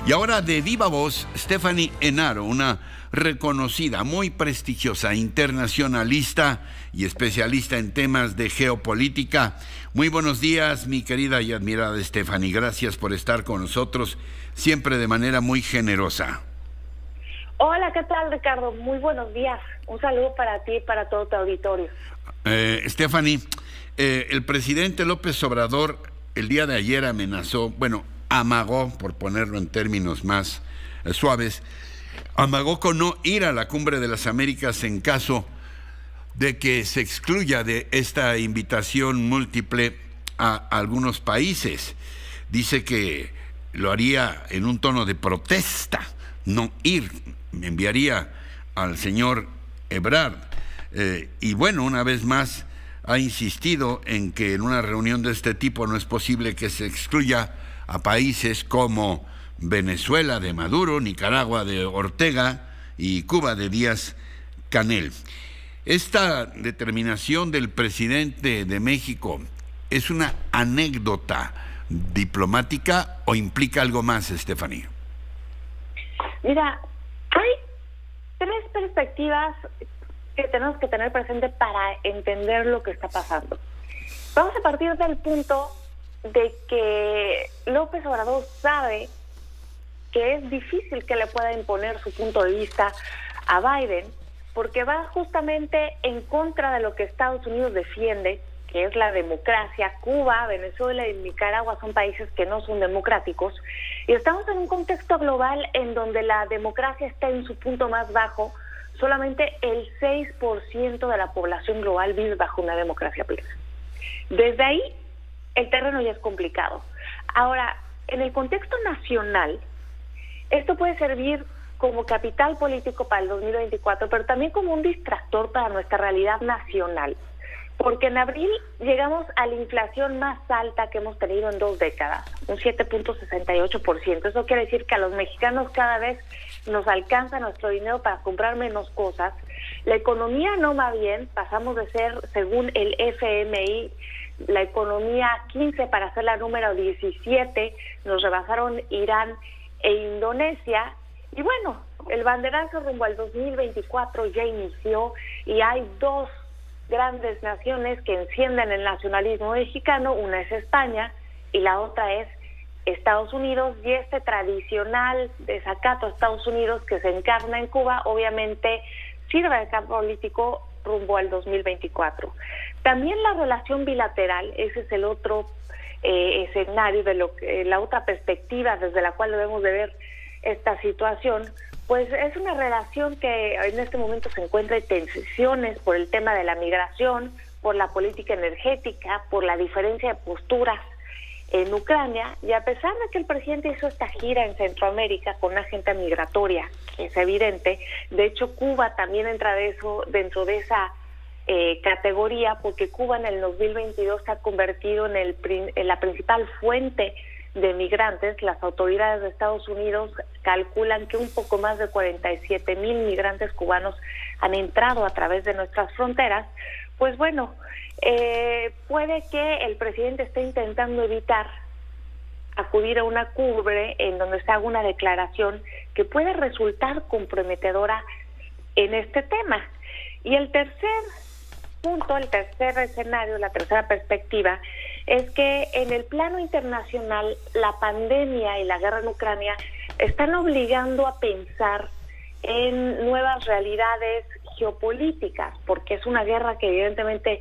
Y ahora de viva voz, Stephanie Enaro, una reconocida, muy prestigiosa internacionalista y especialista en temas de geopolítica. Muy buenos días, mi querida y admirada Stephanie. Gracias por estar con nosotros, siempre de manera muy generosa. Hola, ¿qué tal, Ricardo? Muy buenos días. Un saludo para ti y para todo tu auditorio. Stephanie, el presidente López Obrador el día de ayer amenazó, amagó, por ponerlo en términos más suaves, amagó con no ir a la Cumbre de las Américas en caso de que se excluya de esta invitación múltiple a algunos países. Dice que lo haría en un tono de protesta, no ir, enviaría al señor Ebrard. Una vez más ha insistido en que en una reunión de este tipo no es posible que se excluya a países como Venezuela de Maduro, Nicaragua de Ortega y Cuba de Díaz-Canel. Esta determinación del presidente de México ¿es una anécdota diplomática o implica algo más, Stephanie? Mira, hay tres perspectivas que tenemos que tener presente para entender lo que está pasando. Vamos a partir del punto de que López Obrador sabe que es difícil que le pueda imponer su punto de vista a Biden, porque va justamente en contra de lo que Estados Unidos defiende, que es la democracia. Cuba, Venezuela y Nicaragua son países que no son democráticos, y estamos en un contexto global en donde la democracia está en su punto más bajo. Solamente el 6% de la población global vive bajo una democracia plena. Desde ahí, el terreno ya es complicado. Ahora, en el contexto nacional, esto puede servir como capital político para el 2024, pero también como un distractor para nuestra realidad nacional. Porque en abril llegamos a la inflación más alta que hemos tenido en 2 décadas, un 7.68%. Eso quiere decir que a los mexicanos cada vez nos alcanza nuestro dinero para comprar menos cosas. La economía no va bien, pasamos de ser, según el FMI, la economía 15 para ser la número 17, nos rebasaron Irán e Indonesia. Y bueno, el banderazo rumbo al 2024 ya inició y hay dos grandes naciones que encienden el nacionalismo mexicano. Una es España y la otra es Estados Unidos, y este tradicional desacato a Estados Unidos que se encarna en Cuba obviamente sirve de campo político rumbo al 2024. También la relación bilateral, ese es el otro escenario, la otra perspectiva desde la cual debemos de ver esta situación. Pues es una relación que en este momento se encuentra en tensiones por el tema de la migración, por la política energética, por la diferencia de posturas en Ucrania, y a pesar de que el presidente hizo esta gira en Centroamérica con una agenda migratoria, que es evidente, de hecho Cuba también entra dentro de esa categoría, porque Cuba en el 2022 se ha convertido en la principal fuente de migrantes. Las autoridades de Estados Unidos calculan que un poco más de 47,000 migrantes cubanos han entrado a través de nuestras fronteras. Pues bueno, puede que el presidente esté intentando evitar acudir a una cumbre en donde se haga una declaración que puede resultar comprometedora en este tema. Y el tercer punto, el tercer escenario, la tercera perspectiva, es que en el plano internacional la pandemia y la guerra en Ucrania están obligando a pensar en nuevas realidades geopolíticas, porque es una guerra que evidentemente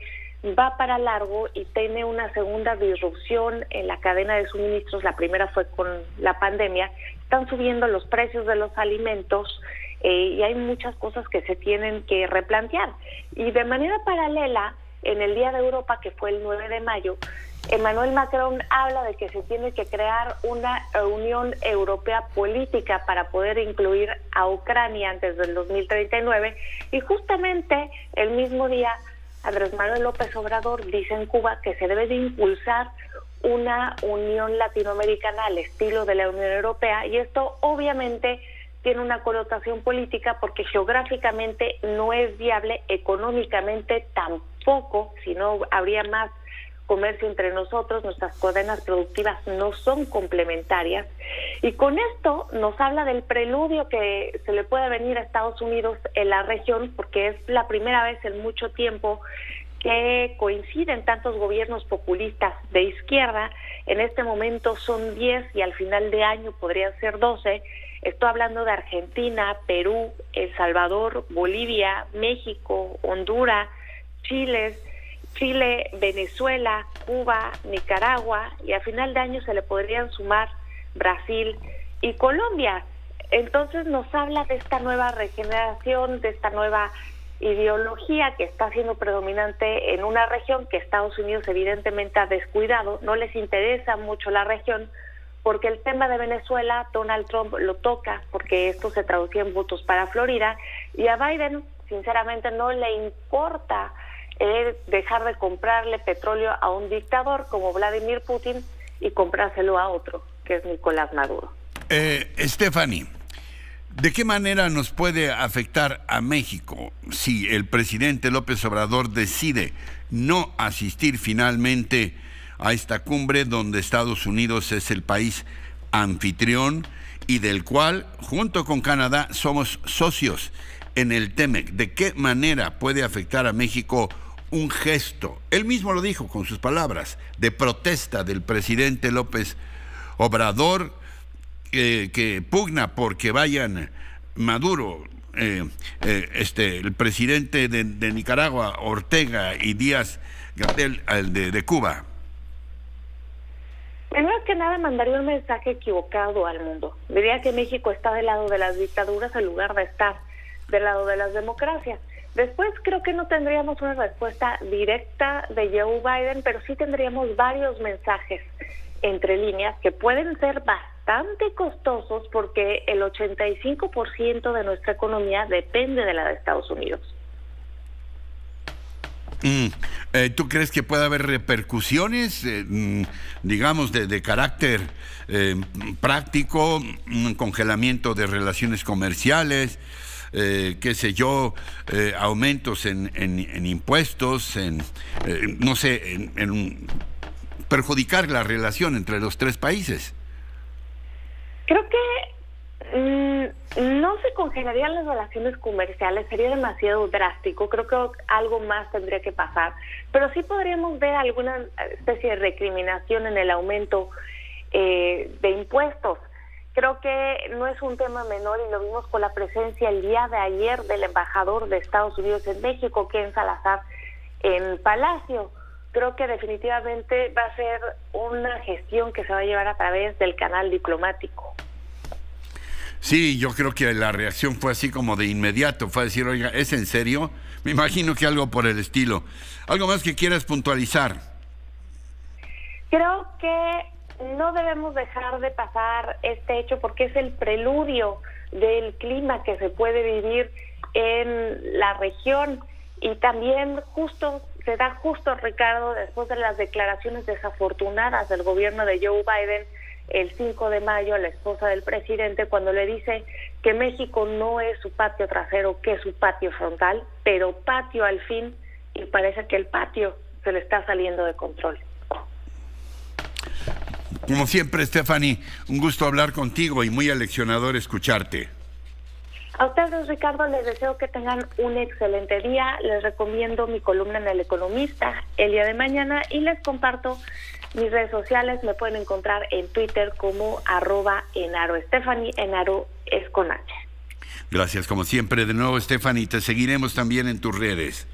va para largo y tiene una segunda disrupción en la cadena de suministros. La primera fue con la pandemia. Están subiendo los precios de los alimentos y hay muchas cosas que se tienen que replantear. Y de manera paralela, en el Día de Europa, que fue el 9 de mayo, Emmanuel Macron habla de que se tiene que crear una Unión Europea política para poder incluir a Ucrania antes del 2039, y justamente el mismo día Andrés Manuel López Obrador dice en Cuba que se debe de impulsar una unión latinoamericana al estilo de la Unión Europea, y esto obviamente tiene una connotación política porque geográficamente no es viable, económicamente tampoco, si no habría más comercio entre nosotros, nuestras cadenas productivas no son complementarias, y con esto nos habla del preludio que se le puede venir a Estados Unidos en la región, porque es la primera vez en mucho tiempo que coinciden tantos gobiernos populistas de izquierda. En este momento son 10 y al final de año podrían ser 12. Estoy hablando de Argentina, Perú, El Salvador, Bolivia, México, Honduras, Chile, Venezuela, Cuba, Nicaragua, y a final de año se le podrían sumar Brasil y Colombia. Entonces nos habla de esta nueva regeneración, de esta nueva ideología que está siendo predominante en una región que Estados Unidos evidentemente ha descuidado. No les interesa mucho la región, porque el tema de Venezuela, Donald Trump lo toca, porque esto se traducía en votos para Florida, y a Biden, sinceramente, no le importa dejar de comprarle petróleo a un dictador como Vladimir Putin y comprárselo a otro, que es Nicolás Maduro. Stephanie, ¿de qué manera nos puede afectar a México si el presidente López Obrador decide no asistir finalmente a esta cumbre donde Estados Unidos es el país anfitrión y del cual, junto con Canadá, somos socios en el TEMEC? ¿De qué manera puede afectar a México un gesto? Él mismo lo dijo con sus palabras, de protesta del presidente López Obrador, que pugna porque vayan Maduro, el presidente de Nicaragua, Ortega, y Díaz Gatel, de Cuba. Primero que nada, mandaría un mensaje equivocado al mundo. Diría que México está del lado de las dictaduras en lugar de estar del lado de las democracias. Después creo que no tendríamos una respuesta directa de Joe Biden, pero sí tendríamos varios mensajes entre líneas que pueden ser bastante costosos, porque el 85% de nuestra economía depende de la de Estados Unidos. ¿Tú crees que puede haber repercusiones, digamos, de carácter práctico, un congelamiento de relaciones comerciales, qué sé yo, aumentos en impuestos, no sé, en perjudicar la relación entre los tres países? Creo que no se congelarían las relaciones comerciales, sería demasiado drástico. Creo que algo más tendría que pasar, pero sí podríamos ver alguna especie de recriminación en el aumento de impuestos. Creo que no es un tema menor, y lo vimos con la presencia el día de ayer del embajador de Estados Unidos en México, Ken Salazar, en Palacio. Creo que definitivamente va a ser una gestión que se va a llevar a través del canal diplomático. Sí, yo creo que la reacción fue así como de inmediato, fue a decir, oiga, ¿es en serio? Me imagino que algo por el estilo. ¿Algo más que quieras puntualizar? Creo que no debemos dejar de pasar este hecho, porque es el preludio del clima que se puede vivir en la región, y también se da justo, Ricardo, después de las declaraciones desafortunadas del gobierno de Joe Biden el 5 de mayo a la esposa del presidente, cuando le dice que México no es su patio trasero, que es su patio frontal, pero patio al fin, y parece que el patio se le está saliendo de control. Como siempre, Stephanie, un gusto hablar contigo y muy aleccionador escucharte. A ustedes, Ricardo, les deseo que tengan un excelente día. Les recomiendo mi columna en El Economista el día de mañana, y les comparto mis redes sociales. Me pueden encontrar en Twitter como @Enaro Stephanie. Enaro es con H. Gracias, como siempre, de nuevo, Stephanie. Te seguiremos también en tus redes.